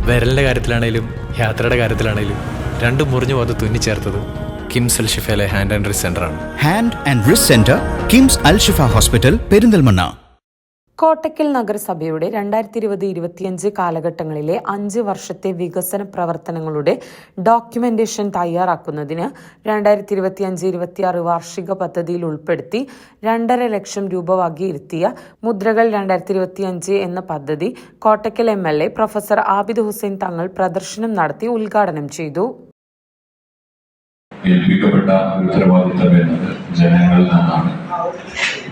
വിരലിൻ്റെ കാര്യത്തിലാണേലും യാത്രയുടെ കാര്യത്തിലാണേലും രണ്ടും മുറിഞ്ഞു പോകാതെ തുന്നിച്ചേർത്തത് കിംസ് അൽ ഷിഫയിലെ ഹാൻഡ് ആൻഡ് റിസ്റ്റ് സെൻ്ററാണ്. Hand and wrist centre, KIMS Al Shifa hospital, Perinthalmanna. Kottakkal നഗരസഭയുടെ 2020-2025 കാലഘട്ടങ്ങളിലെ 5 വർഷത്തെ വികസന പ്രവർത്തനങ്ങളുടെ ഡോക്യുമെന്റേഷൻ തയ്യാറാക്കുന്നതിന് 2025-26 വാർഷിക പദ്ധതിയിൽ ഉൾപ്പെടുത്തി 2.5 ലക്ഷം രൂപ വകയിരുത്തിയ മുദ്രകൾ 2025 എന്ന പദ്ധതി കോട്ടക്കൽ MLA പ്രൊഫസർ ആബിദ് ഹുസൈൻ തങ്ങൾ പ്രദർശനം നടത്തി ഉദ്ഘാടനം ചെയ്തു. ഏൽപ്പിക്കപ്പെട്ട ഉത്തരവാദിത്തം എന്നത് ജനങ്ങളിൽ നിന്നാണ്.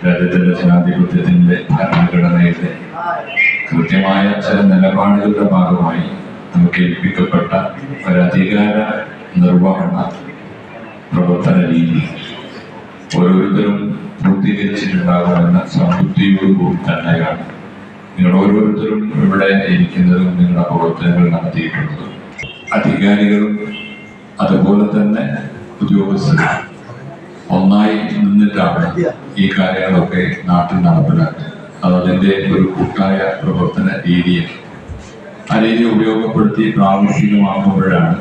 രാജ്യത്തിന്റെ ജനാധിപത്യത്തിന്റെ ഭരണഘടനയുടെ കൃത്യമായ ചില നിലപാടുകളുടെ ഭാഗമായി നമുക്ക് ഏൽപ്പിക്കപ്പെട്ട ഒരധികാര നിർവഹണ പ്രവർത്തന രീതി ഓരോരുത്തരും പൂർത്തീകരിച്ചിട്ടുണ്ടാകുമെന്ന സംതൃപ്തിയോടുകൂടി തന്നെയാണ് നിങ്ങൾ ഓരോരുത്തരും ഇവിടെ ഇരിക്കുന്നതും നിങ്ങളുടെ പ്രവർത്തനങ്ങൾ നടത്തിയിട്ടുള്ളതും. അധികാരികളും അതുപോലെ തന്നെ ഉദ്യോഗസ്ഥരും ഒന്നായി നിന്നിട്ടാണ് ഈ കാര്യങ്ങളൊക്കെ നാട്ടിൽ നടപ്പിലാക്കുക. അതിൻ്റെ ഒരു കൂട്ടായ പ്രവർത്തന രീതിയിൽ ആ രീതി ഉപയോഗപ്പെടുത്തി പ്രാവർത്തികമാക്കുമ്പോഴാണ്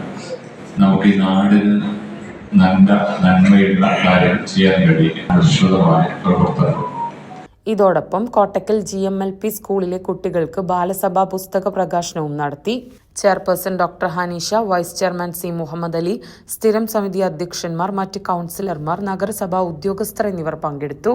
നമുക്ക് ഈ നാടിന് നന്മയുള്ള കാര്യങ്ങൾ ചെയ്യാൻ കഴിയും. അനുസൃതമായ പ്രവർത്തനം. ഇതോടൊപ്പം കോട്ടക്കൽ GMLP സ്കൂളിലെ കുട്ടികൾക്ക് ബാലസഭാ പുസ്തക പ്രകാശനവും നടത്തി. Chairperson doctor Hanisha, vice chairman C. Muhammad Ali, സ്ഥിരം സമിതി അധ്യക്ഷന്മാർ, മറ്റ് കൗൺസിലർമാർ, നഗരസഭാ ഉദ്യോഗസ്ഥർ എന്നിവർ പങ്കെടുത്തു.